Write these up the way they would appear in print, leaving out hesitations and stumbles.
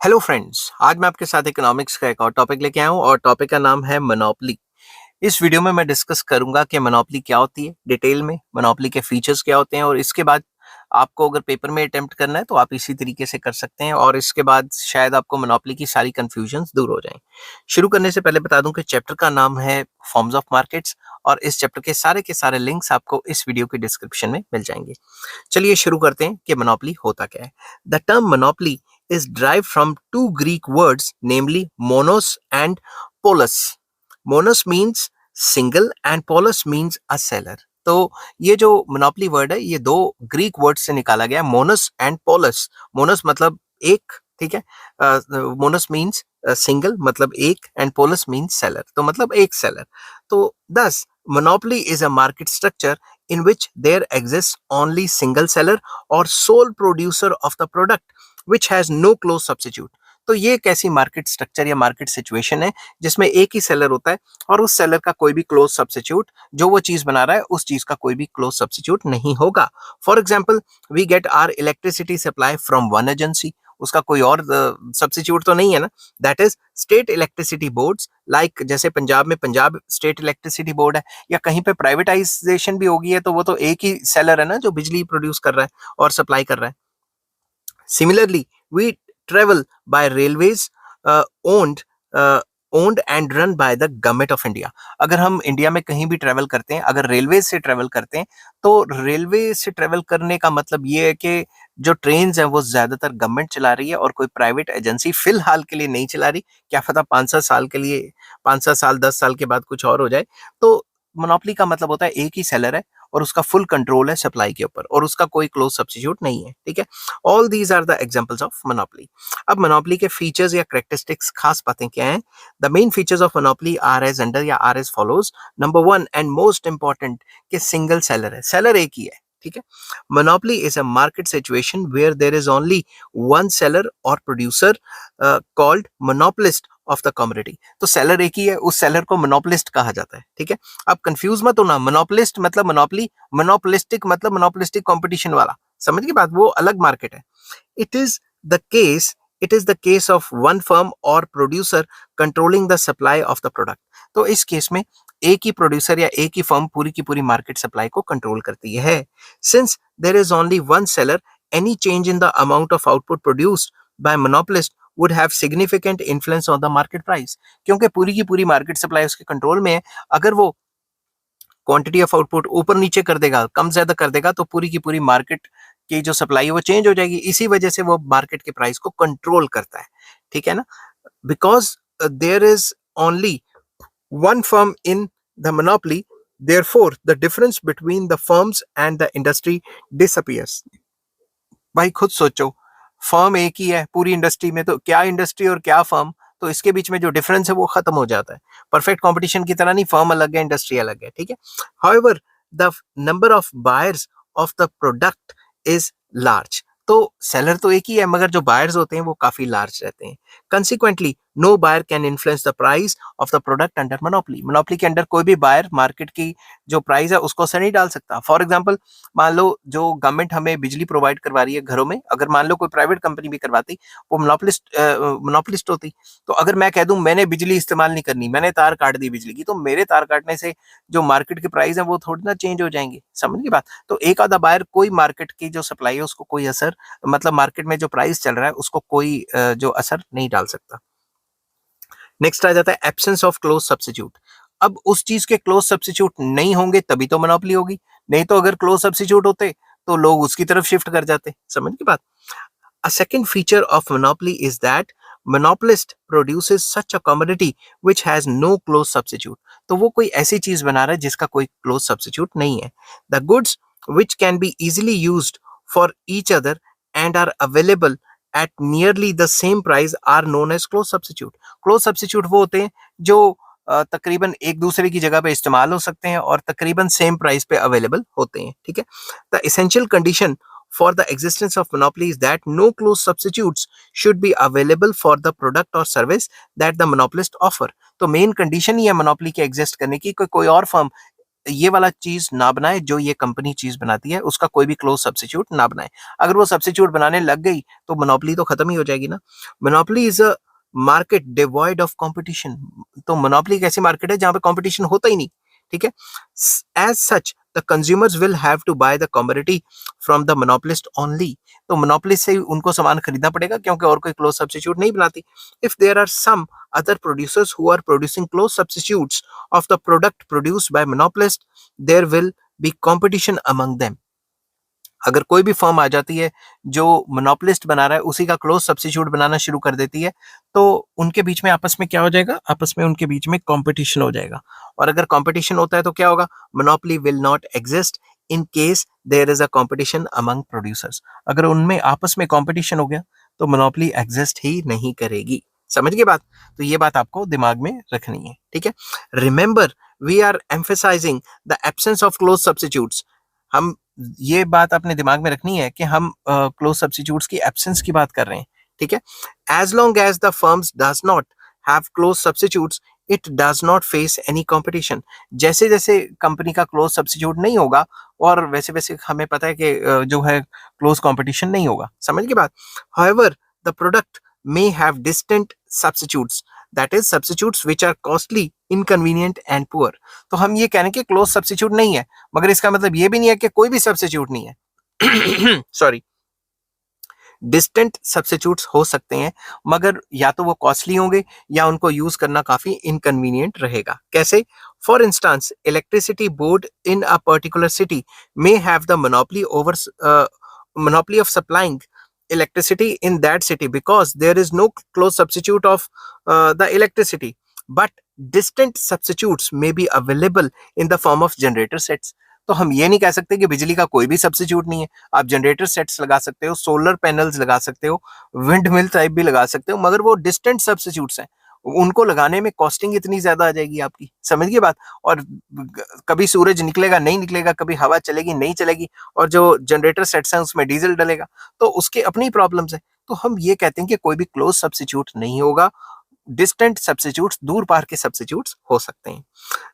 Hello friends, आज मैं आपके साथ इकोनॉमिक्स का एक और टॉपिक लेके आया हूँ और टॉपिक का नाम है मोनोपोली। इस वीडियो में मैं डिस्कस करूंगा कि मोनोपोली क्या होती है डिटेल में, मोनोपोली के फीचर्स क्या होते हैं और इसके बाद आपको अगर पेपर में अटेम्प्ट करना है तो आप इसी तरीके से कर सकते हैं और इसके बाद शायद आपको मोनोपोली की सारी कंफ्यूजन्स दूर हो जाएं। शुरू करने से पहले बता दूं कि चैप्टर का नाम है फॉर्म्स ऑफ मार्केट्स और इस चैप्टर के सारे लिंक्स आपको इस वीडियो के डिस्क्रिप्शन में मिल जाएंगे। चलिए शुरू करते हैं कि मोनोपोली होता क्या है। The term monopoly is derived from two Greek words, namely monos and polos. Monos means single and polos means a seller. तो ये जो मोनोपोली वर्ड है ये दो ग्रीक वर्ड से निकाला गया, मोनस एंड पोलस। मोनस मतलब एक, ठीक है। मोनस मीन्स सिंगल मतलब एक एंड पोलस मीन्स सेलर, तो मतलब एक सेलर। तो दस monopoly is a market structure in which there exists only single seller or sole producer of the product which has no close substitute। तो ये एक ऐसी मार्केट स्ट्रक्चर या मार्केट सिचुएशन है जिसमें एक ही सेलर होता है और उस सेलर का कोई भी क्लोज सब्स्टिट्यूट, जो वो चीज बना रहा है उस चीज का कोई भी क्लोज सब्स्टिट्यूट नहीं होगा। For example, we get our electricity supply from one agency, उसका कोई और सब्स्टिट्यूट तो नहीं है ना। That is state electricity boards, like जैसे पंजाब में पंजाब स्टेट इलेक्ट्रिसिटी बोर्ड है, या कहीं पे प्राइवेटाइजेशन भी होगी है तो वो तो एक ही सेलर है ना जो बिजली प्रोड्यूस कर रहा है और सप्लाई कर रहा है। Similarly, we travel by railways owned owned and run by the government of India। अगर हम इंडिया में कहीं भी ट्रेवल करते हैं, अगर रेलवे से ट्रेवल करते हैं, तो रेलवे से ट्रेवल करने का मतलब ये है कि जो ट्रेन हैं वो ज्यादातर गवर्नमेंट चला रही है और कोई प्राइवेट एजेंसी फिलहाल के लिए नहीं चला रही। क्या पता 5-7 साल के लिए, 5-7 साल 10 साल के बाद कुछ और हो जाए। तो मोनोपोली का मतलब होता है एक ही सेलर है और उसका फुल कंट्रोल है सप्लाई के ऊपर और उसका कोई क्लोज सब्स्टिट्यूट नहीं है, ठीक है। All these are the examples of monopoly. अब मोनोपोली के फीचर्स या कैरेक्टरिस्टिक्स, खास बातें क्या हैं? The main features of monopoly are as under या are as follows. Number one and most important, कि सिंगल सेलर है, सेलर एक ही है, ठीक है। Monopoly is a market situation where there is only one seller और producer called monopolist of the commodity. तो सेलर एक ही है, उस सेलर को मोनोपोलिस्ट कहा जाता है, ठीक है। अब कंफ्यूज मत होना, मोनोपोलिस्ट मतलब मोनोपोली, मोनोपोलिस्टिक मतलब मोनोपोलिस्टिक कंपटीशन वाला, समझ गए बात, वो अलग मार्केट है। It is the case it is the case of one firm और producer controlling the supply of the product. तो इस केस में एक ही प्रोड्यूसर या एक ही फर्म पूरी की पूरी मार्केट सप्लाई को कंट्रोल करती है। Since there is only one seller, any change in the amount of output produced by monopolist would have significant influence on the market price। क्योंकि पूरी की पूरी मार्केट सप्लाई उसके कंट्रोल में है, अगर वो क्वांटिटी ऑफ आउटपुट ऊपर नीचे कर देगा, कम ज्यादा कर देगा, तो पूरी की पूरी मार्केट की जो सप्लाई है वो चेंज हो जाएगी। इसी वजह से वो मार्केट के प्राइस को कंट्रोल करता है, ठीक है ना। Because there is only one firm in the monopoly, therefore the difference between the firms and the industry disappears। भाई खुद सोचो, फर्म एक ही है पूरी इंडस्ट्री में, तो क्या इंडस्ट्री और क्या फर्म, तो इसके बीच में जो डिफरेंस है वो खत्म हो जाता है। परफेक्ट कंपटीशन की तरह नहीं, फर्म अलग है इंडस्ट्री अलग है, ठीक है। However the number of buyers of the product is large. तो सेलर तो एक ही है मगर जो बायर्स होते हैं वो काफी लार्ज रहते हैं। Consequently no buyer can influence the price of the product under monopoly. Monopoly के अंडर कोई भी बायर मार्केट की जो प्राइस है उसको असर नहीं डाल सकता। फॉर एग्जाम्पल, मान लो जो गवर्नमेंट हमें बिजली प्रोवाइड करवा रही है घरों में, अगर मान लो कोई प्राइवेट कंपनी भी करवाती, वो मोनोपोलिस्ट होती। तो अगर मैं कह दूं मैंने बिजली इस्तेमाल नहीं करनी, मैंने तार काट दी बिजली की, तो मेरे तार काटने से जो मार्केट के प्राइस है वो थोड़ी ना चेंज हो जाएंगे, समझ की बात। तो एक आधा बायर कोई मार्केट की जो सप्लाई है उसको कोई असर, मतलब मार्केट में जो प्राइस चल रहा है उसको कोई जो असर नहीं डाल सकता। नेक्स्ट आ जाता है एब्सेंस ऑफ क्लोज सब्स्टिट्यूट। अब उस चीज के क्लोज सब्स्टिट्यूट नहीं होंगे तभी तो मोनोपोली होगी, नहीं तो अगर क्लोज सब्स्टिट्यूट होते तो लोग उसकी तरफ शिफ्ट कर जाते, समझ की बात। A second feature of monopoly is that monopolist produces such a commodity which has no close substitute। तो वो कोई ऐसी चीज बना रहा है जिसका कोई close substitute नहीं है। The goods which can be easily used for each other and are available at nearly the same price are known as close substitute। Close substitute वो होते हैं जो तकरीबन एक दूसरे की जगह पे इस्तेमाल हो सकते हैं और तकरीबन सेम प्राइस पे अवेलेबल होते हैं, ठीक है। The essential condition for the existence of monopoly is that no close substitutes should be available for the product or service that the monopolist offer। तो मेन कंडीशन ही है मोनोपोली के exist करने की, कोई और फर्म ये वाला चीज ना बनाए जो ये कंपनी चीज बनाती है, उसका कोई भी क्लोज सब्स्टिट्यूट ना बनाए। अगर वो सब्स्टिट्यूट बनाने लग गई तो मोनोपोली तो खत्म ही हो जाएगी ना। Monopoly is a market devoid of competition. तो मोनोपोली एक ऐसी मार्केट है जहां पे कंपटीशन होता ही नहीं, ठीक है। As such the consumers will have to buy the commodity from the monopolist only. तो मोनोपोलिस्ट से उनको सामान खरीदना पड़ेगा क्योंकि और कोई क्लोज सब्स्टिट्यूट नहीं बनाती। If there are some other producers who are producing close substitutes of the product produced by monopolist, there will be competition among them. अगर कोई भी फर्म आ जाती है जो मोनोपोलिस्ट बना रहा है उसी का क्लोज सब्स्टिट्यूट बनाना शुरू कर देती है, तो उनके बीच में आपस में क्या हो जाएगा, आपस में उनके बीच में कंपटीशन हो जाएगा। और अगर कंपटीशन होता है तो क्या होगा, monopoly will not exist in case there is a competition among producers. अगर उनमें आपस में कंपटीशन हो गया तो मोनोपोली एग्जिस्ट ही नहीं करेगी। समझ गए बात? तो ये बात आपको दिमाग में रखनी है, ठीक है। Remember we are emphasising the absence of close substitutes. हम ये बात अपने दिमाग में रखनी है कि हम क्लोज सब्स्टिट्यूट्स की एब्सेंस की बात कर रहे हैं, ठीक है। As long as the firms does not have close substitutes it does not face any competition. जैसे जैसे कंपनी का क्लोज सब्स्टिट्यूट नहीं होगा और वैसे वैसे हमें पता है कि जो है क्लोज कंपटीशन नहीं होगा। समझ गए बात? However the product may have distant substitutes, that is substitutes which are costly, inconvenient and poor। तो हम ये कह रहे हैं कि क्लोज सब्स्टिट्यूट नहीं है, मगर इसका मतलब ये भी नहीं है कि कोई भी सब्स्टिट्यूट नहीं है। सॉरी, डिस्टेंट सब्स्टिट्यूट्स हो सकते हैं मगर या तो वो कॉस्टली होंगे या उनको यूज करना काफी इनकन्वीनियंट रहेगा। कैसे? For instance electricity board in a particular city may have the monopoly of supplying electricity in that city because there is no close substitute of the electricity, but distant substitutes may be available in the form of generator sets। तो हम ये नहीं कह सकते कि बिजली का कोई भी सब्स्टिट्यूट नहीं है। आप जनरेटर सेट्स लगा सकते हो, सोलर पैनल्स लगा सकते हो, विंड मिल टाइप भी लगा सकते हो, मगर वो डिस्टेंट सब्स्टिट्यूट्स हैं। उनको लगाने में कॉस्टिंग इतनी ज्यादा आ जाएगी आपकी। समझ गए बात? और कभी सूरज निकलेगा नहीं निकलेगा, कभी हवा चलेगी नहीं चलेगी, और जो जनरेटर सेट्स हैं उसमें डीजल डलेगा, तो उसके अपनी प्रॉब्लम्स है। तो हम ये कहते हैं कि कोई भी क्लोज सब्स्टिट्यूट नहीं होगा, डिस्टेंट सब्स्टिट्यूट्स, दूर पार के सब्स्टिट्यूट्स हो सकते हैं।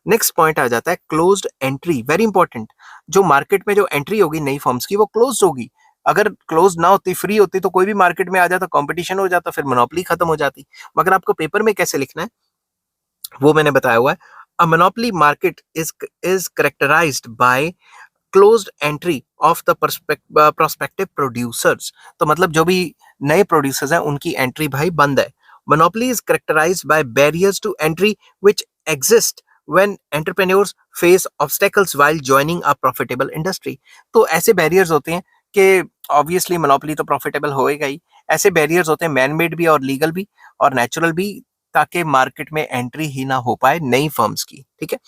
नेक्स्ट पॉइंट आ जाता है क्लोज्ड एंट्री, वेरी इंपॉर्टेंट। जो मार्केट में जो एंट्री होगी नई फर्म्स की वो क्लोज्ड होगी। अगर क्लोज ना होती, फ्री होती, तो कोई भी मार्केट में आ जाता, कंपटीशन हो जाता, फिर मोनोपोली खत्म हो जाती। मगर आपको पेपर में कैसे लिखना है वो मैंने बताया हुआ है। A monopoly market is characterised by closed entry of the prospective producers. तो मतलब जो भी नए प्रोड्यूसर्स हैं उनकी एंट्री भाई बंद है। Monopoly is characterised by barriers to entry which exist when entrepreneurs face obstacles while joining a profitable industry। तो ऐसे बैरियर्स होते हैं कि ऑब्वियसली मोनोपोली तो प्रॉफिटेबल होएगा ही। ऐसे बैरियर्स होते हैं मैन मेड भी और लीगल भी और नेचुरल भी, ताकि मार्केट में एंट्री ही ना हो पाए नई फर्म्स की, ठीक है।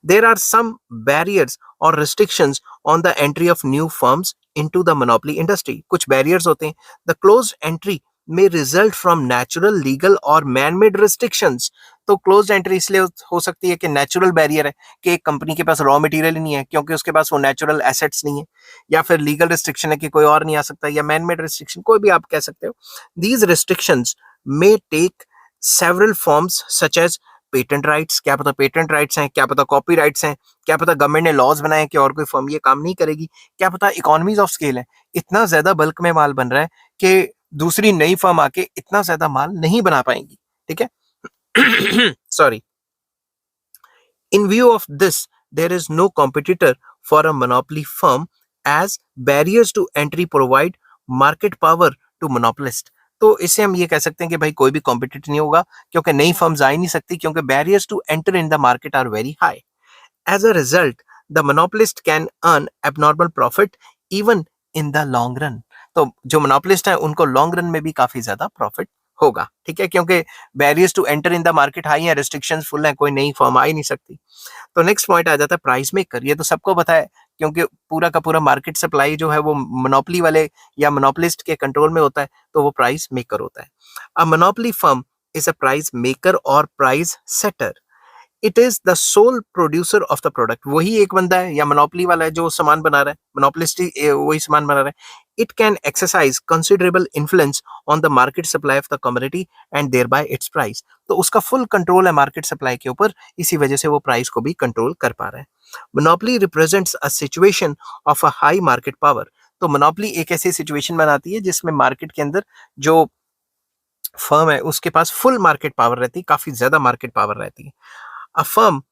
देयर आर सम बैरियर्स और restrictions on the entry of new firms into the monopoly industry. कुछ बैरियर्स होते हैं। The closed entry may result from natural, legal और man-made restrictions। तो क्लोज्ड एंट्री इसलिए हो सकती है कि नेचुरल बैरियर है कि एक कंपनी के पास रॉ मटेरियल ही नहीं है क्योंकि उसके पास वो नेचुरल एसेट्स नहीं है, या फिर लीगल रिस्ट्रिक्शन है कि कोई और नहीं आ सकता, या मैन मेड रिस्ट्रिक्शन, कोई भी आप कह सकते हो। These restrictions may take several forms such as patent rights. क्या पता पेटेंट राइट्स हैं, क्या पता कॉपी राइट्स हैं, क्या पता गवर्नमेंट ने लॉज बनाए कि और कोई फर्म ये काम नहीं करेगी, क्या पता इकोनॉमीज ऑफ स्केल है, इतना ज्यादा बल्क में माल बन रहा है कि दूसरी नई फर्म आके इतना ज्यादा माल नहीं बना पाएंगी, ठीक है। Sorry. In view of this, there is no competitor for a monopoly firm as barriers to entry provide market power to monopolist। तो इससे हम ये कह सकते हैं कि भाई कोई भी कॉम्पिटिटर नहीं होगा क्योंकि नई फर्म्स आ ही नहीं सकती क्योंकि barriers to enter in the market are very high. As a result, the monopolist can earn abnormal profit even in the long run। तो जो मोनोपोलिस्ट है उनको लॉन्ग रन में भी काफी ज्यादा प्रॉफिट होगा, ठीक है, क्योंकि barriers to enter in the market high है, रिस्ट्रिक्शंस फुल है, कोई नई फर्म आ ही नहीं सकती। तो नेक्स्ट पॉइंट आ जाता है प्राइस मेकर। ये तो सबको पता है क्योंकि पूरा का पूरा मार्केट सप्लाई जो है वो मोनोपोली वाले या मोनोपोलिस्ट के कंट्रोल में होता है, तो वो प्राइस मेकर होता है। A monopoly firm is a price maker और price setter. It is the sole producer of the product. वही एक बंदा है या मोनोपोली वाला है जो सामान बना रहा है, मोनोपोलिस्ट वही सामान बना रहा है। it can exercise considerable influence on the market supply of the commodity and thereby its price. तो उसका फुल कंट्रोल है मार्केट सप्लाई के ऊपर, इसी वजह से वो प्राइस को भी कंट्रोल कर पा रहा है. Monopoly represents a situation of a high market power. तो मोनोपोली एक ऐसी सिचुएशन बनाती है जिसमें मार्केट के अंदर जो फर्म है उसके पास फुल मार्केट पावर रहती है, काफी ज्यादा मार्केट पावर रहती है. A firm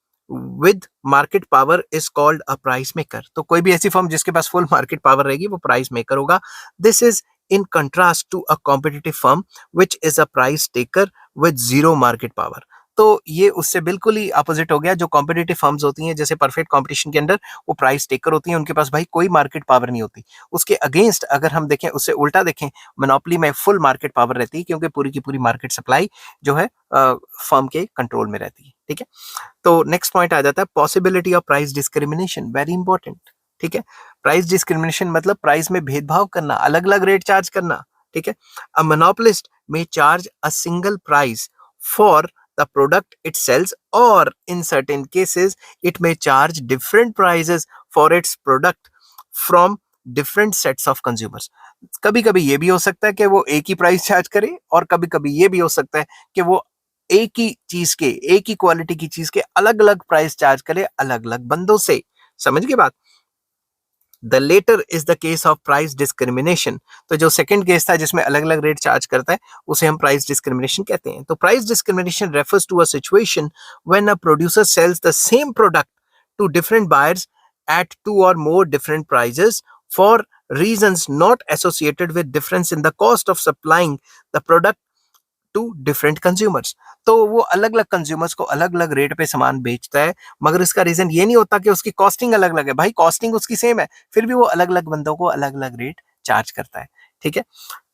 with market power is called a price maker. तो कोई भी ऐसी फर्म जिसके पास फुल मार्केट पावर रहेगी वो प्राइस मेकर होगा. This is in contrast to a competitive firm which is a price taker with zero market power. तो ये उससे बिल्कुल ही अपोजिट हो गया. जो कॉम्पिटिटिव फर्म्स होती हैं जैसे परफेक्ट कंपटीशन के अंदर वो प्राइस टेकर होती हैं, उनके पास भाई कोई मार्केट पावर नहीं होती. उसके अगेंस्ट अगर हम देखें, उससे उल्टा देखें, मोनोपोली में फुल मार्केट पावर रहती है क्योंकि पूरी की पूरी मार्केट सप्लाई जो है फर्म के कंट्रोल में रहती है. ठीक है. तो नेक्स्ट पॉइंट आ जाता है possibility of price discrimination. Very important. ठीक है. प्राइस डिस्क्रिमिनेशन मतलब प्राइस में भेदभाव करना, अलग अलग रेट चार्ज करना. ठीक है. अ मोनोपोलिस्ट में charge a single price for the product it sells, or in certain cases it may charge different prices for its product from different sets of consumers. कभी कभी ये भी हो सकता है कि वो एक ही प्राइस चार्ज करे और कभी कभी ये भी हो सकता है कि वो एक ही चीज के, एक ही क्वालिटी की चीज के अलग अलग प्राइस चार्ज करे अलग अलग बंदों से. समझ गए बात. The latter is the case of price discrimination. तो जो सेकंड केस था जिसमें अलग अलग रेट चार्ज करता है उसे हम प्राइस डिस्क्रिमिनेशन कहते हैं. तो price discrimination refers to a situation when a producer sells the same product to different buyers at two or more different prices for reasons not associated with difference in the cost of supplying the product to different consumers. तो वो अलग अलग consumers को अलग अलग rate पे सामान बेचता है, मगर इसका रीजन ये नहीं होता कि उसकी कॉस्टिंग अलग अलग है. भाई कॉस्टिंग उसकी सेम है, फिर भी वो अलग अलग बंदों को अलग अलग रेट चार्ज करता है. ठीक है.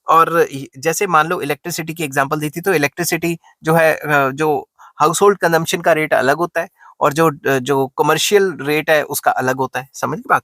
और जैसे मान लो इलेक्ट्रिसिटी की एग्जांपल दी थी, तो इलेक्ट्रिसिटी जो है जो हाउस होल्ड कंजम्पशन का रेट अलग होता है और जो जो कमर्शियल रेट है उसका अलग होता है. समझ गए बात.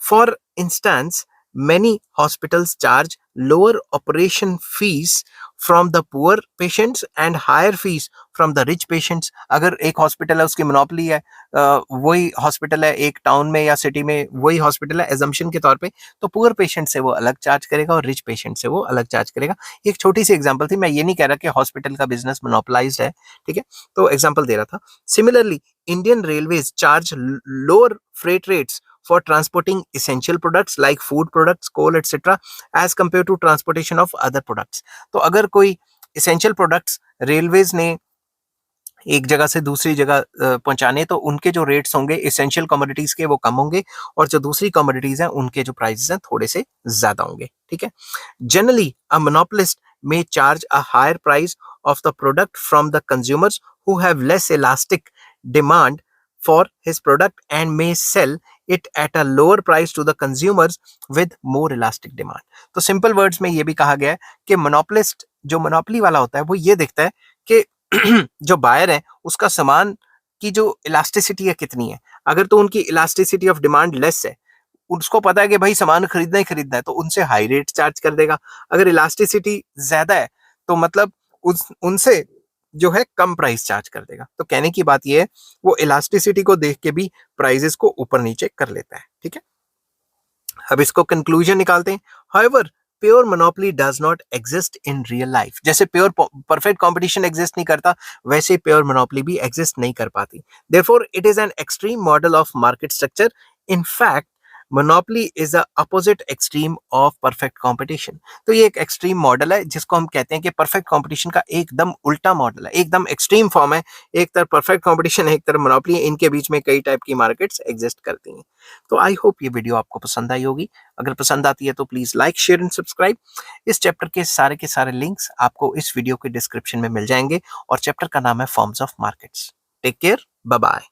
For instance many hospitals charge lower operation fees from the poor patients and higher fees from the rich patients. अगर एक हॉस्पिटल है उसकी मोनोपोली है, वही हॉस्पिटल है एक टाउन में या सिटी में, वही हॉस्पिटल है एजम्पशन के तौर पे, तो पुअर पेशेंट से वो अलग चार्ज करेगा और रिच पेशेंट से वो अलग चार्ज करेगा. एक छोटी सी एग्जांपल थी, मैं ये नहीं कह रहा कि हॉस्पिटल का बिजनेस मोनोपोलाइज्ड है. ठीक है. तो एग्जांपल दे रहा था. Similarly Indian railways charge lower freight rates for transporting essential products like food products, coal, etc. as compared to transportation of other products. तो अगर कोई essential products रेलवेज ने एक जगह से दूसरी जगह पहुंचाने, तो उनके जो रेट्स होंगे एसेंशियल कमोडिटीज के वो कम होंगे और जो दूसरी कमोडिटीज हैं उनके जो प्राइसेस हैं थोड़े से ज्यादा होंगे. ठीक है. Generally a monopolist may charge a higher price of the product from the consumers who have less elastic demand for his product and may sell it at a lower price to the consumers with more elastic demand. तो simple words में ये भी कहा गया है कि monopolist जो monopoly वाला होता है वो ये देखता है कि जो बायर है उसका सामान की जो इलास्टिसिटी है कितनी है. अगर तो उनकी इलास्टिसिटी ऑफ डिमांड लेस है, उसको पता है कि भाई सामान खरीदना ही खरीदना है, तो उनसे हाई रेट चार्ज कर देगा. अगर इलास्टिसिटी ज्यादा है तो मतलब उनसे जो है कम प्राइस चार्ज कर देगा. तो कहने की बात यह है वो इलास्टिसिटी को देख के भी प्राइसेस को ऊपर नीचे कर लेता है. ठीक है. अब इसको कंक्लूजन निकालते हैं. However pure monopoly does not exist in real life. जैसे प्योर परफेक्ट कंपटीशन एग्जिस्ट नहीं करता, वैसे प्योर मोनोपोली भी एग्जिस्ट नहीं कर पाती. Therefore it is an extreme model of market structure. In fact monopoly is the opposite extreme of perfect competition. तो ये एक एक्सट्रीम मॉडल है जिसको हम कहते हैं कि परफेक्ट कंपटीशन का एकदम उल्टा मॉडल है, एकदम एक्सट्रीम फॉर्म है. एक तरफ परफेक्ट कंपटीशन है, एक तरफ मोनोपोली है, इनके बीच में कई टाइप की मार्केट्स एग्जिस्ट करती हैं. तो आई होप ये वीडियो आपको पसंद आई होगी. अगर पसंद आती है तो please like, share and subscribe. इस चैप्टर के सारे लिंक्स आपको इस वीडियो के डिस्क्रिप्शन में मिल जाएंगे और चैप्टर का नाम है forms of markets. Take care. Bye bye.